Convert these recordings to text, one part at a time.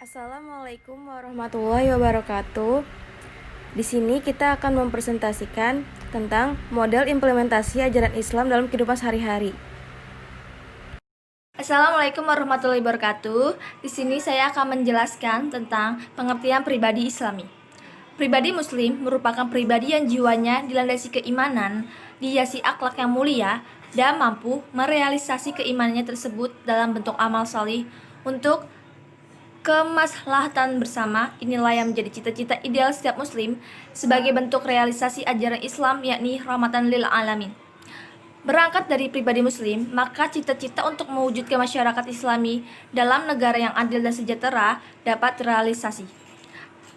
Assalamualaikum warahmatullahi wabarakatuh. Di sini kita akan mempresentasikan tentang model implementasi ajaran Islam dalam kehidupan sehari-hari. Assalamualaikum warahmatullahi wabarakatuh. Di sini saya akan menjelaskan tentang pengertian pribadi Islami. Pribadi Muslim merupakan pribadi yang jiwanya dilandasi keimanan, dihiasi akhlak yang mulia, dan mampu merealisasi keimanannya tersebut dalam bentuk amal salih untuk kemaslahatan bersama. Inilah yang menjadi cita-cita ideal setiap Muslim sebagai bentuk realisasi ajaran Islam, yakni rahmatan lil alamin. Berangkat dari pribadi Muslim, maka cita-cita untuk mewujudkan masyarakat Islami dalam negara yang adil dan sejahtera dapat terrealisasi.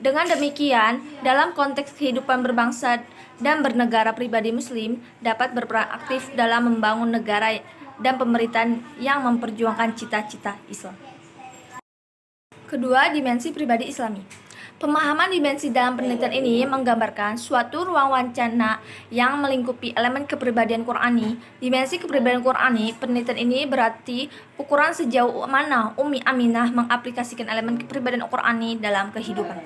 Dengan demikian, dalam konteks kehidupan berbangsa dan bernegara, pribadi Muslim dapat berperan aktif dalam membangun negara dan pemerintahan yang memperjuangkan cita-cita Islam. Kedua, dimensi pribadi Islami. Pemahaman dimensi dalam penelitian ini menggambarkan suatu ruang wacana yang melingkupi elemen kepribadian Qur'ani. Dimensi kepribadian Qur'ani, penelitian ini berarti ukuran sejauh mana Ummi Aminah mengaplikasikan elemen kepribadian Qur'ani dalam kehidupan.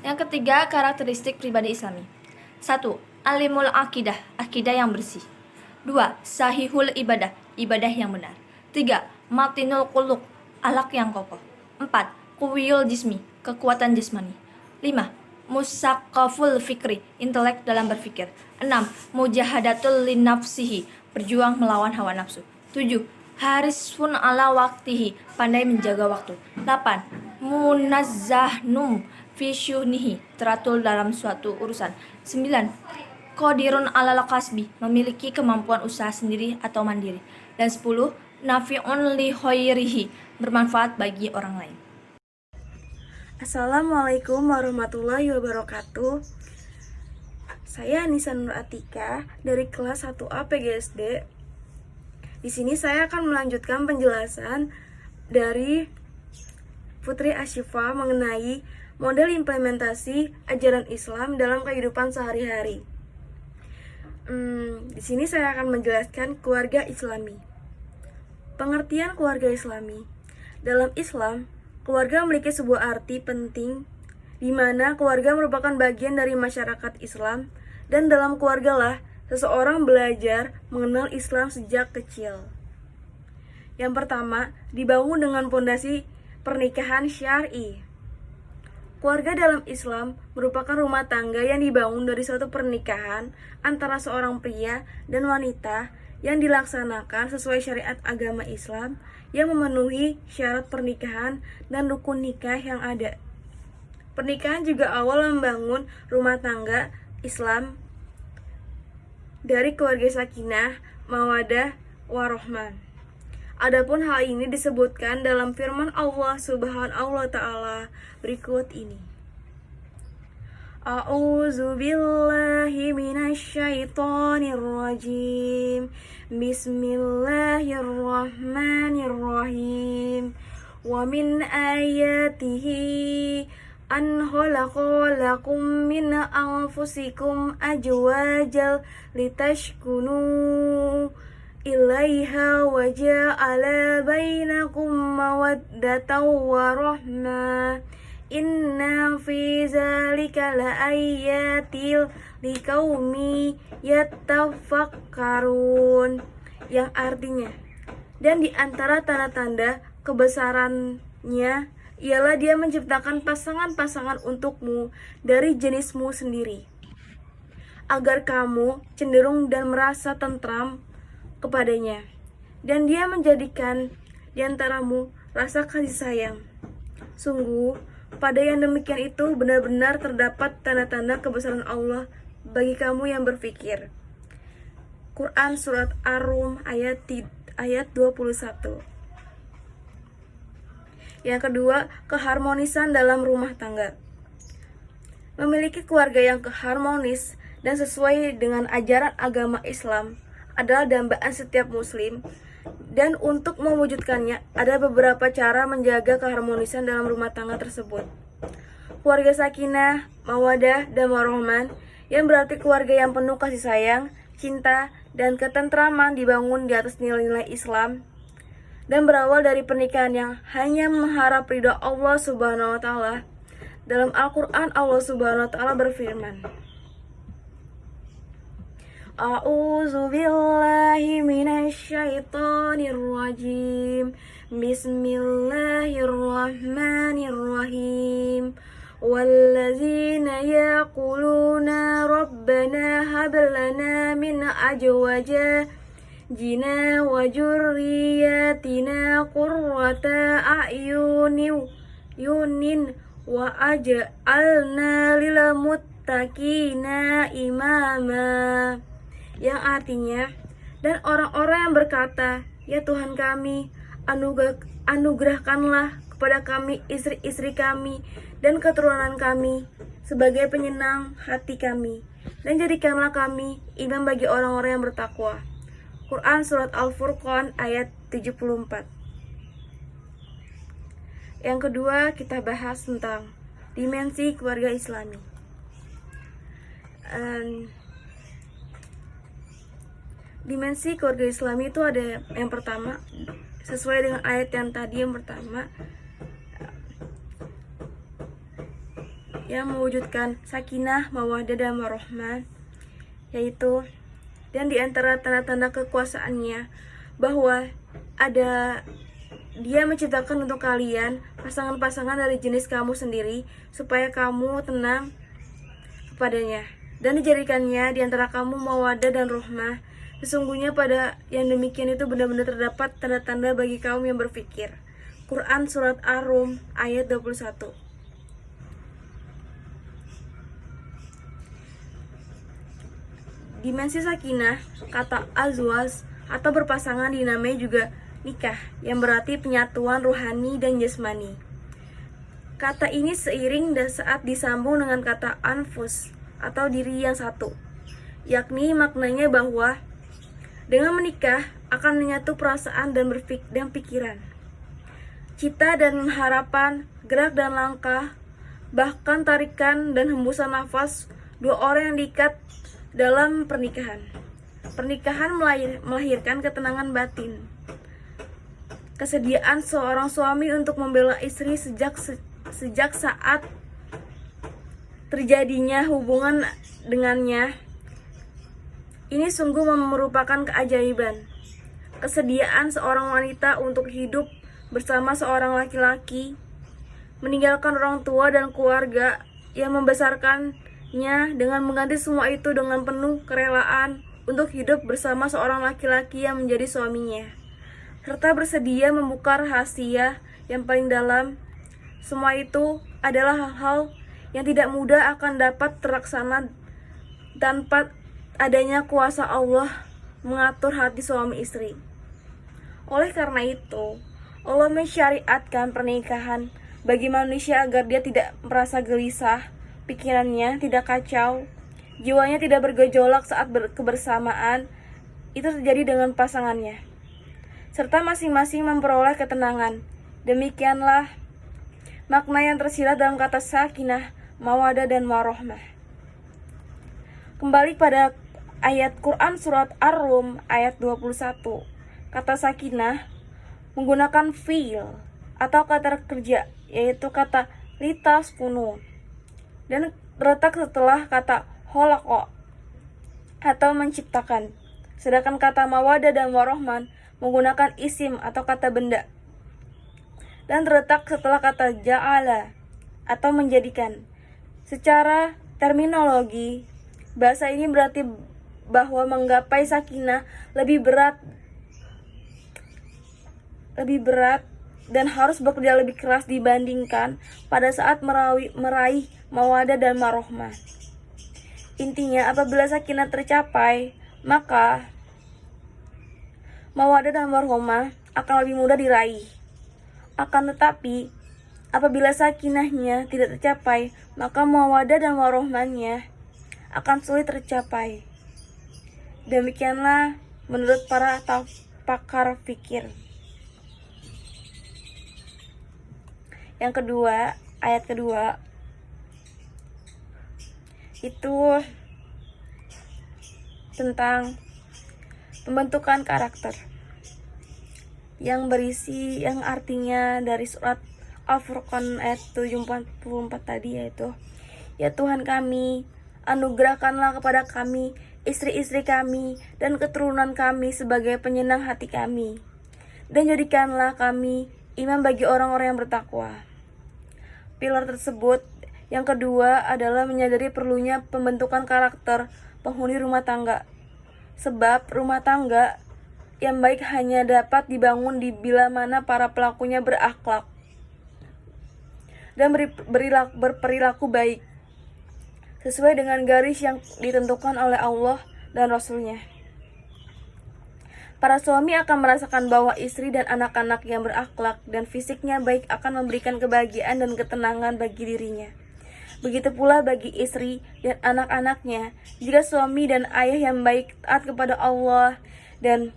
Yang ketiga, karakteristik pribadi Islami. 1. Alimul akidah, akidah yang bersih. 2. Sahihul ibadah, ibadah yang benar. 3. Matinul quluk, akhlak yang kokoh. 4. Kuwiyul jismi, kekuatan jasmani. 5. Musaqqaful fikri, intelek dalam berpikir. 6. Mujahadatul linafsihi, berjuang melawan hawa nafsu. 7. Harisun ala waktihi, pandai menjaga waktu. 8. Munazzahnum fi syuhnihi, teratur dalam suatu urusan. 9. Qadirun ala kasbi, memiliki kemampuan usaha sendiri atau mandiri. Dan 10. Nafi'un li khairihi, bermanfaat bagi orang lain. Assalamualaikum warahmatullahi wabarakatuh. Saya Anissa Nur Atika dari kelas 1A PGSD. Di sini saya akan melanjutkan penjelasan dari Putri Asyifa mengenai model implementasi ajaran Islam dalam kehidupan sehari-hari. Di sini saya akan menjelaskan keluarga Islami. Pengertian keluarga Islami. Dalam Islam, keluarga memiliki sebuah arti penting di mana keluarga merupakan bagian dari masyarakat Islam, dan dalam keluargalah seseorang belajar mengenal Islam sejak kecil. Yang pertama, dibangun dengan pondasi pernikahan syar'i. Keluarga dalam Islam merupakan rumah tangga yang dibangun dari suatu pernikahan antara seorang pria dan wanita yang dilaksanakan sesuai syariat agama Islam yang memenuhi syarat pernikahan dan rukun nikah yang ada. Pernikahan juga awal membangun rumah tangga Islam dari keluarga sakinah, mawadah, warahmah. Adapun hal ini disebutkan dalam firman Allah Subhanahu wa taala berikut ini. A'udzu billahi minasyaitonir rajim. Bismillahirrahmanirrahim. Wa min ayatihi an khalaqa lakum min anfusikum azwajan litashkunu ilaiha wa ja'ala bainakum mawaddatan wa rahmah. Inna fi zalika laayatil liqaumi yattafakkarun, yang artinya, dan di antara tanda-tanda kebesarannya ialah Dia menciptakan pasangan-pasangan untukmu dari jenismu sendiri, agar kamu cenderung dan merasa tentram kepadanya, dan Dia menjadikan di antaramu rasa kasih sayang. Sungguh, pada yang demikian itu benar-benar terdapat tanda-tanda kebesaran Allah bagi kamu yang berpikir. Quran Surat Ar-Rum ayat 21. Yang kedua, keharmonisan dalam rumah tangga. Memiliki keluarga yang harmonis dan sesuai dengan ajaran agama Islam adalah dambaan setiap muslim, dan untuk mewujudkannya ada beberapa cara menjaga keharmonisan dalam rumah tangga tersebut. Keluarga sakinah, mawadah, dan warahmah, yang berarti keluarga yang penuh kasih sayang, cinta, dan ketentraman dibangun di atas nilai-nilai Islam dan berawal dari pernikahan yang hanya mengharap ridha Allah Subhanahu wa taala. Dalam Al-Qur'an Allah Subhanahu wa taala berfirman, A'udzu billahi minasyaitonir rajim. Bismillahirrahmanirrahim. Walladzina yaquluna rabbana hab lana min azwajina wa dzurriyyatina qurrata a'yunin wa aj'alna lil muttaqina imama. Yang artinya, dan orang-orang yang berkata, ya Tuhan kami, anugerahkanlah kepada kami istri-istri kami dan keturunan kami sebagai penyenang hati kami, dan jadikanlah kami imam bagi orang-orang yang bertakwa. Quran Surat Al-Furqan ayat 74. Yang kedua, kita bahas tentang dimensi keluarga Islami. Dimensi keluarga Islami itu ada yang pertama, sesuai dengan ayat yang tadi yang pertama, yang mewujudkan sakinah, mawaddah, dan warahmah, yaitu, dan di antara tanda-tanda kekuasaannya bahwa ada Dia menciptakan untuk kalian pasangan-pasangan dari jenis kamu sendiri supaya kamu tenang kepadanya, dan dijadikannya di antara kamu mawaddah dan rahmah. Sesungguhnya pada yang demikian itu benar-benar terdapat tanda-tanda bagi kaum yang berfikir. Quran Surat Ar-Rum ayat 21. Dimensi sakinah, kata azwaj atau berpasangan dinamai juga nikah, yang berarti penyatuan rohani dan jasmani. Kata ini seiring dan saat disambung dengan kata anfus atau diri yang satu, yakni maknanya bahwa dengan menikah akan menyatu perasaan dan pikiran, cita dan harapan, gerak dan langkah, bahkan tarikan dan hembusan nafas dua orang yang diikat dalam pernikahan. Pernikahan melahirkan ketenangan batin, kesediaan seorang suami untuk membela istri sejak saat terjadinya hubungan dengannya. Ini sungguh merupakan keajaiban. Kesediaan seorang wanita untuk hidup bersama seorang laki-laki, meninggalkan orang tua dan keluarga yang membesarkannya dengan mengganti semua itu dengan penuh kerelaan untuk hidup bersama seorang laki-laki yang menjadi suaminya, serta bersedia membuka rahasia yang paling dalam. Semua itu adalah hal-hal yang tidak mudah akan dapat terlaksana tanpa adanya kuasa Allah mengatur hati suami istri. Oleh karena itu, Allah mensyariatkan pernikahan bagi manusia agar dia tidak merasa gelisah, pikirannya tidak kacau, jiwanya tidak bergejolak saat kebersamaan itu terjadi dengan pasangannya, serta masing-masing memperoleh ketenangan. Demikianlah makna yang tersirat dalam kata sakinah, mawaddah, dan warahmah. Kembali pada ayat Quran Surat Ar-Rum ayat 21. Kata sakinah menggunakan fi'il atau kata kerja, yaitu kata litas kuno, dan terletak setelah kata khalaqa atau menciptakan. Sedangkan kata mawaddah dan warahman menggunakan isim atau kata benda, dan terletak setelah kata ja'ala atau menjadikan. Secara terminologi, bahasa ini berarti bahwa menggapai sakinah lebih berat dan harus bekerja lebih keras dibandingkan pada saat meraih mawaddah dan warahmah. Intinya, apabila sakinah tercapai, maka mawaddah dan warahmah akan lebih mudah diraih. Akan tetapi, apabila sakinahnya tidak tercapai, maka mawaddah dan warahmahnya akan sulit tercapai. Demikianlah menurut para pakar fikir. Yang kedua, ayat kedua itu tentang pembentukan karakter. yang artinya dari surat Al-Furqan ayat 744 tadi, yaitu, ya Tuhan kami, anugerahkanlah kepada kami istri-istri kami dan keturunan kami sebagai penyenang hati kami, dan jadikanlah kami imam bagi orang-orang yang bertakwa. Pilar tersebut yang kedua adalah menyadari perlunya pembentukan karakter penghuni rumah tangga. Sebab rumah tangga yang baik hanya dapat dibangun bila mana para pelakunya berakhlak dan berperilaku baik sesuai dengan garis yang ditentukan oleh Allah dan Rasul-Nya. Para suami akan merasakan bahwa istri dan anak-anak yang berakhlak dan fisiknya baik akan memberikan kebahagiaan dan ketenangan bagi dirinya. Begitu pula bagi istri dan anak-anaknya, jika suami dan ayah yang baik taat kepada Allah dan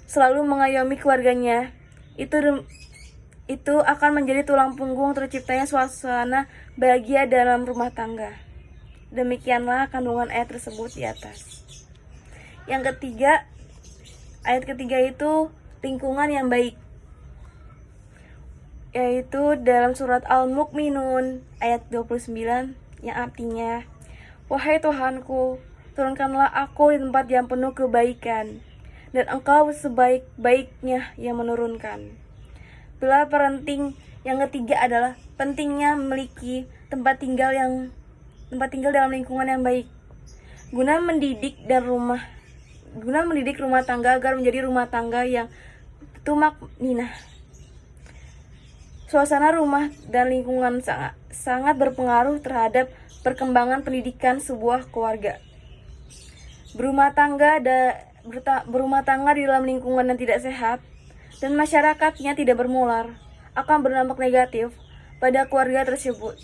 selalu mengayomi keluarganya, itu akan menjadi tulang punggung terciptanya suasana bahagia dalam rumah tangga. Demikianlah kandungan ayat tersebut di atas. Yang ketiga, ayat ketiga itu lingkungan yang baik, yaitu dalam surat Al-Mu'minun ayat 29 yang artinya, wahai Tuhanku, turunkanlah aku di tempat yang penuh kebaikan, dan Engkau sebaik-baiknya yang menurunkan. Pilar penting yang ketiga adalah pentingnya memiliki tempat tinggal dalam lingkungan yang baik, guna mendidik rumah tangga agar menjadi rumah tangga yang tumakninah. Suasana rumah dan lingkungan sangat berpengaruh terhadap perkembangan pendidikan sebuah keluarga. Berumah tangga di dalam lingkungan yang tidak sehat dan masyarakatnya tidak bermoral akan berdampak negatif pada keluarga tersebut.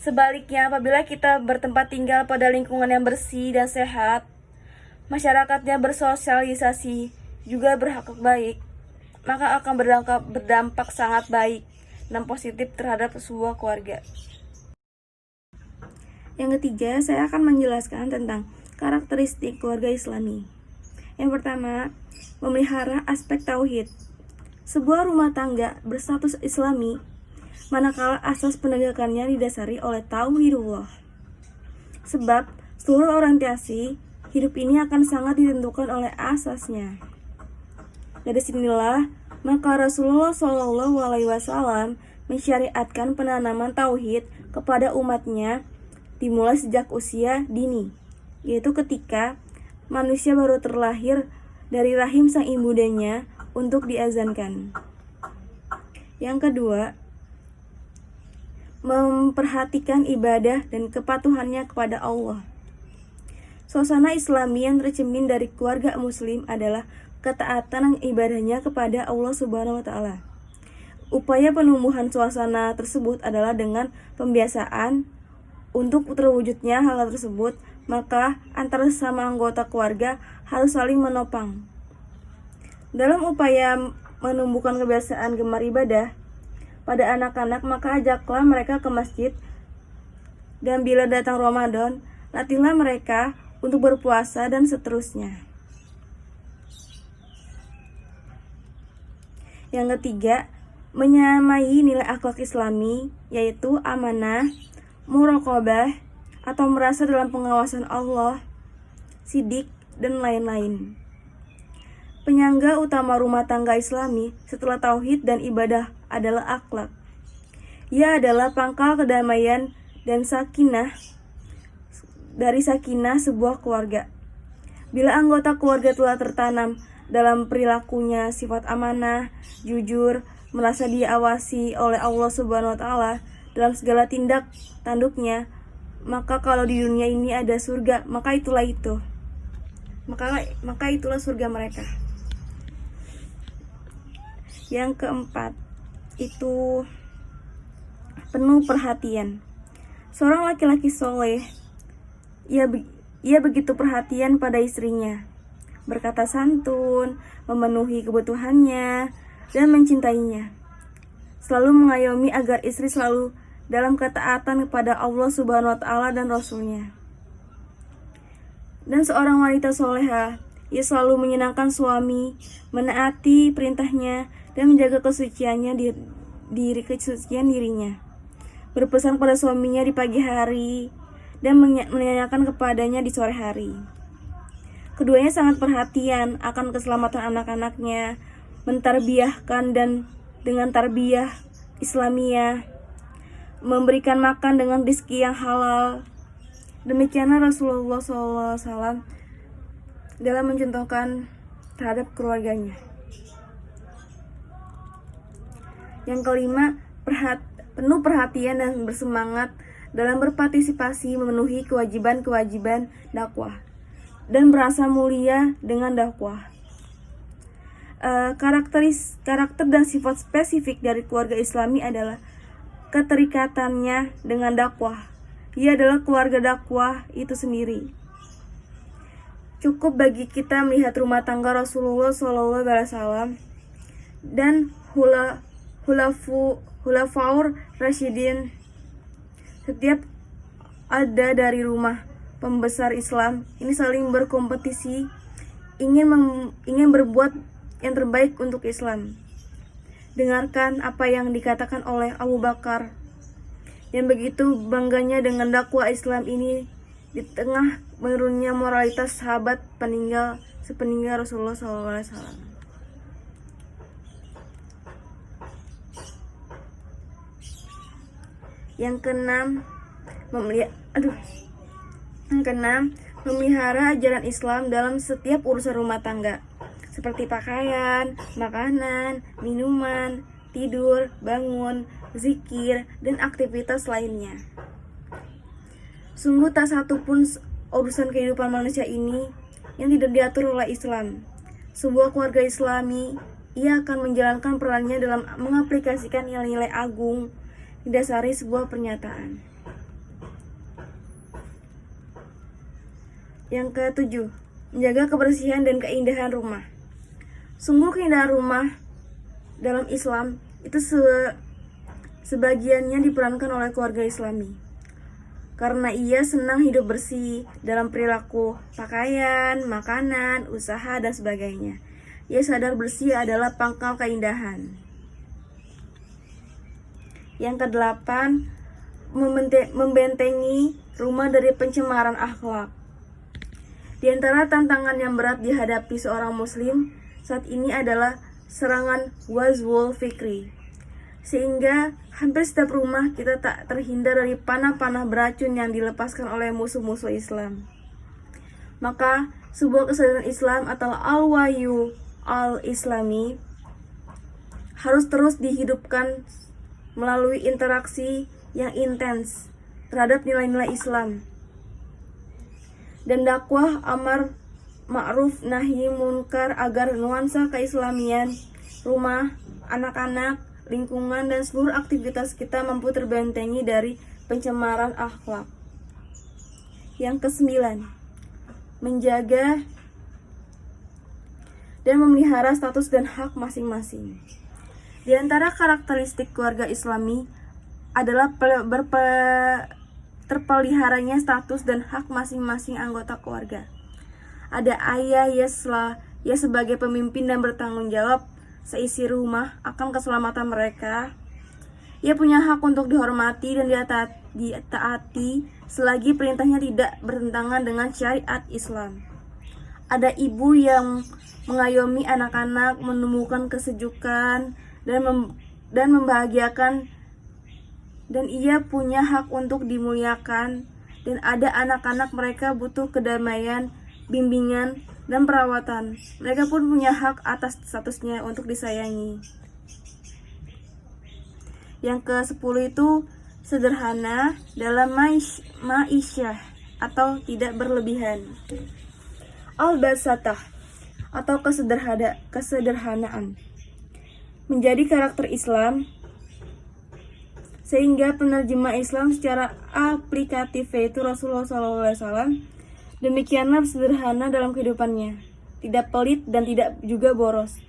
Sebaliknya, apabila kita bertempat tinggal pada lingkungan yang bersih dan sehat, masyarakatnya bersosialisasi juga berakhlak baik, maka akan berdampak sangat baik dan positif terhadap sebuah keluarga. Yang ketiga, saya akan menjelaskan tentang karakteristik keluarga Islami. Yang pertama, memelihara aspek tauhid. Sebuah rumah tangga berstatus Islami manakala asas penegakannya didasari oleh tauhidullah. Sebab seluruh orientasi hidup ini akan sangat ditentukan oleh asasnya. Dari sinilah maka Rasulullah SAW mensyariatkan penanaman tauhid kepada umatnya dimulai sejak usia dini, yaitu ketika manusia baru terlahir dari rahim sang ibundanya untuk diazankan. Yang kedua, memperhatikan ibadah dan kepatuhannya kepada Allah. Suasana Islami yang tercermin dari keluarga muslim adalah ketaatan ibadahnya kepada Allah Subhanahu wa taala. Upaya penumbuhan suasana tersebut adalah dengan pembiasaan untuk terwujudnya hal tersebut, maka antara sesama anggota keluarga harus saling menopang. Dalam upaya menumbuhkan kebiasaan gemar ibadah pada anak-anak, maka ajaklah mereka ke masjid, dan bila datang Ramadan, latihlah mereka untuk berpuasa dan seterusnya. Yang ketiga, menyamai nilai akhlak Islami, yaitu amanah, muraqabah atau merasa dalam pengawasan Allah, sidik, dan lain-lain. Penyangga utama rumah tangga Islami setelah tauhid dan ibadah adalah akhlak. Ia adalah pangkal kedamaian dan sakinah sebuah keluarga. Bila anggota keluarga telah tertanam dalam perilakunya sifat amanah, jujur, merasa diawasi oleh Allah Subhanahu wa taala dalam segala tindak tanduknya, maka kalau di dunia ini ada surga, maka itulah surga mereka. Yang keempat, itu penuh perhatian. Seorang laki-laki soleh, ia begitu perhatian pada istrinya, berkata santun, memenuhi kebutuhannya, dan mencintainya. Selalu mengayomi agar istri selalu dalam ketaatan kepada Allah Subhanahu wa taala dan Rasul-Nya. Dan seorang wanita soleha Ia selalu menyenangkan suami, menaati perintahnya, dan menjaga kesuciannya dirinya. Berpesan pada suaminya di pagi hari dan menanyakan kepadanya di sore hari. Keduanya sangat perhatian akan keselamatan anak-anaknya, mentarbiyahkan dan dengan tarbiyah Islamiyah, memberikan makan dengan rezeki yang halal. Demikianlah Rasulullah SAW dalam mencontohkan terhadap keluarganya. Yang kelima, penuh perhatian dan bersemangat dalam berpartisipasi memenuhi kewajiban-kewajiban dakwah dan merasa mulia dengan dakwah. Karakter dan sifat spesifik dari keluarga Islami adalah keterikatannya dengan dakwah. Ia adalah keluarga dakwah itu sendiri. Cukup bagi kita melihat rumah tangga Rasulullah SAW dan Khulafaur Rasyidin. Setiap ada dari rumah pembesar Islam ini saling berkompetisi, ingin berbuat yang terbaik untuk Islam. Dengarkan apa yang dikatakan oleh Abu Bakar yang begitu bangganya dengan dakwah Islam ini di tengah menurunnya moralitas sahabat sepeninggal Rasulullah SAW. Yang keenam, memelihara ajaran Islam dalam setiap urusan rumah tangga, seperti pakaian, makanan, minuman, tidur, bangun, zikir, dan aktivitas lainnya. Sungguh tak satu pun urusan kehidupan manusia ini yang tidak diatur oleh Islam. Sebuah keluarga Islami, ia akan menjalankan perannya dalam mengaplikasikan nilai-nilai agung didasari sebuah pernyataan. Yang ketujuh, menjaga kebersihan dan keindahan rumah. Sungguh keindahan rumah dalam Islam itu sebagiannya diperankan oleh keluarga Islami. Karena ia senang hidup bersih dalam perilaku, pakaian, makanan, usaha, dan sebagainya. Ia sadar bersih adalah pangkal keindahan. Yang kedelapan, membentengi rumah dari pencemaran akhlak. Di antara tantangan yang berat dihadapi seorang muslim saat ini adalah serangan wazwul fikri. Sehingga hampir setiap rumah kita tak terhindar dari panah-panah beracun yang dilepaskan oleh musuh-musuh Islam. Maka sebuah kesadaran Islam atau al-wahyu al-islami harus terus dihidupkan melalui interaksi yang intens terhadap nilai-nilai Islam dan dakwah amar ma'ruf nahi munkar agar nuansa keislamian rumah, anak-anak, lingkungan, dan seluruh aktivitas kita mampu terbentengi dari pencemaran akhlak. Yang kesembilan, menjaga dan memelihara status dan hak masing-masing. Di antara karakteristik keluarga Islami adalah terpeliharanya status dan hak masing-masing anggota keluarga. Ada ayah, ia sebagai pemimpin dan bertanggung jawab seisi rumah akan keselamatan mereka. Ia punya hak untuk dihormati dan ditaati selagi perintahnya tidak bertentangan dengan syariat Islam. Ada ibu yang mengayomi anak-anak, menemukan kesejukan dan membahagiakan, dan ia punya hak untuk dimuliakan. Dan ada anak-anak, mereka butuh kedamaian, bimbingan, dan perawatan. Mereka pun punya hak atas statusnya untuk disayangi. Yang ke-10 itu sederhana dalam ma'isyah atau tidak berlebihan. Al-basatah atau kesederhanaan menjadi karakter Islam, sehingga penerjemah Islam secara aplikatif yaitu Rasulullah SAW demikianlah sederhana dalam kehidupannya, tidak pelit dan tidak juga boros,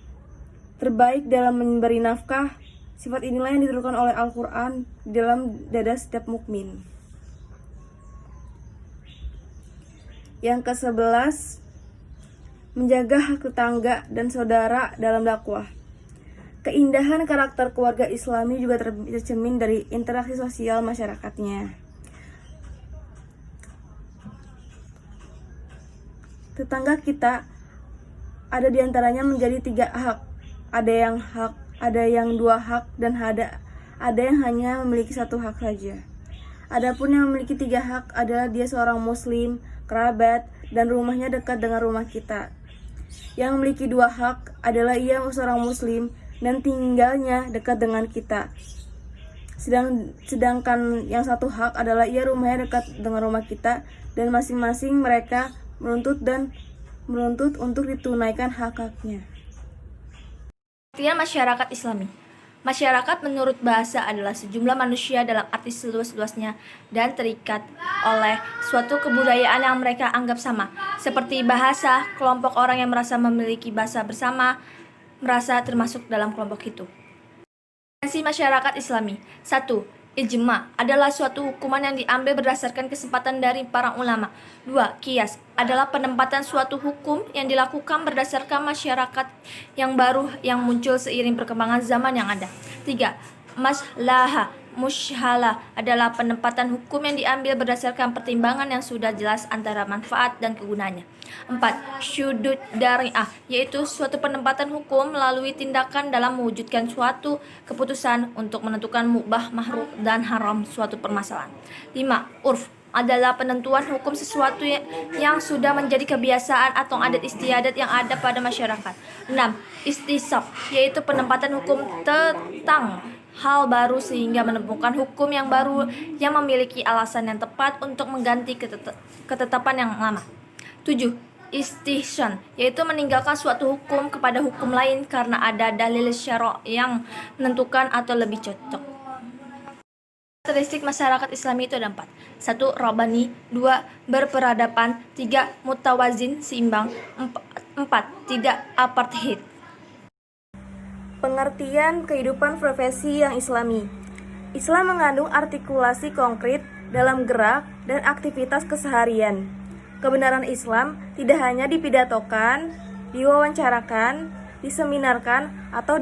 terbaik dalam memberi nafkah. Sifat inilah yang dituturkan oleh Al-Quran dalam dada setiap mukmin. Yang ke-11, menjaga hak tetangga dan saudara dalam dakwah. Keindahan karakter keluarga Islami juga tercermin dari interaksi sosial masyarakatnya. Tetangga kita ada di antaranya menjadi 3 hak. Ada yang 2 hak, dan ada yang hanya memiliki 1 hak saja. Adapun yang memiliki 3 hak adalah dia seorang muslim, kerabat, dan rumahnya dekat dengan rumah kita. Yang memiliki 2 hak adalah ia seorang muslim dan tinggalnya dekat dengan kita. Sedangkan yang 1 hak adalah ia rumahnya dekat dengan rumah kita, dan masing-masing mereka menuntut untuk ditunaikan hak-haknya. Pengertian masyarakat Islami. Masyarakat menurut bahasa adalah sejumlah manusia dalam arti seluas-luasnya dan terikat oleh suatu kebudayaan yang mereka anggap sama. Seperti bahasa, kelompok orang yang merasa memiliki bahasa bersama merasa termasuk dalam kelompok itu. Definisi masyarakat Islami. 1. Ijma adalah suatu hukuman yang diambil berdasarkan kesempatan dari para ulama. 2. Qiyas adalah penempatan suatu hukum yang dilakukan berdasarkan masyarakat yang baru yang muncul seiring perkembangan zaman yang ada. 3. Maslahah musyhalah adalah penempatan hukum yang diambil berdasarkan pertimbangan yang sudah jelas antara manfaat dan kegunaannya. 4. Syudud dari'ah yaitu suatu penempatan hukum melalui tindakan dalam mewujudkan suatu keputusan untuk menentukan mubah, mahrum, dan haram suatu permasalahan. 5. Urf adalah penentuan hukum sesuatu yang sudah menjadi kebiasaan atau adat istiadat yang ada pada masyarakat. 6. Istisab yaitu penempatan hukum tentang hal baru sehingga menemukan hukum yang baru yang memiliki alasan yang tepat untuk mengganti ketetapan yang lama. 7. Istihsan yaitu meninggalkan suatu hukum kepada hukum lain karena ada dalil syara' yang menentukan atau lebih cocok. Karakteristik masyarakat Islami itu ada 4. 1. Rabbani. 2. Berperadaban. 3. Mutawazin, seimbang. 4. Tidak apartheid. Pengertian kehidupan profesi yang Islami. Islam mengandung artikulasi konkret dalam gerak dan aktivitas keseharian. Kebenaran Islam tidak hanya dipidatokan, diwawancarakan, diseminarkan, atau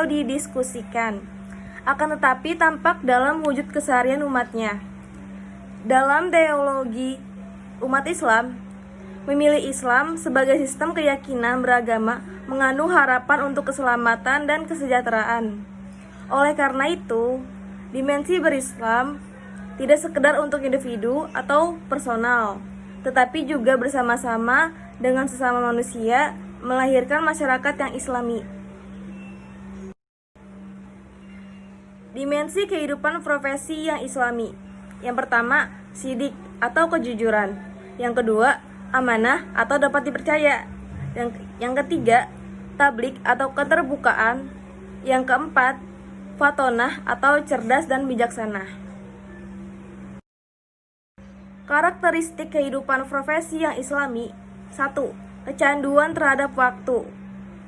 didiskusikan, akan tetapi tampak dalam wujud keseharian umatnya. Dalam teologi umat Islam, memilih Islam sebagai sistem keyakinan beragama mengandung harapan untuk keselamatan dan kesejahteraan. Oleh karena itu, dimensi berislam tidak sekedar untuk individu atau personal, tetapi juga bersama-sama dengan sesama manusia melahirkan masyarakat yang Islami. Dimensi kehidupan profesi yang Islami. Yang pertama, sidik atau kejujuran. Yang kedua, amanah atau dapat dipercaya. Yang ketiga, tablik atau keterbukaan. Yang keempat, fatonah atau cerdas dan bijaksana. Karakteristik kehidupan profesi yang Islami. 1. Kecanduan terhadap waktu.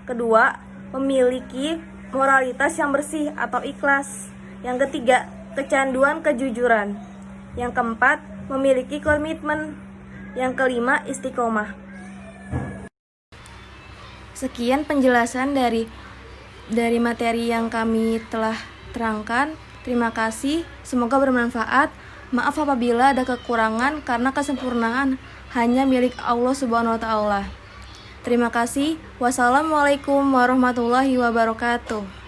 Kedua, memiliki moralitas yang bersih atau ikhlas. Yang ketiga, kecanduan kejujuran. Yang keempat, memiliki komitmen. Yang kelima, istiqomah. Sekian penjelasan dari materi yang kami telah terangkan. Terima kasih, semoga bermanfaat. Maaf apabila ada kekurangan karena kesempurnaan hanya milik Allah Subhanahu wa taala. Terima kasih. Wassalamualaikum warahmatullahi wabarakatuh.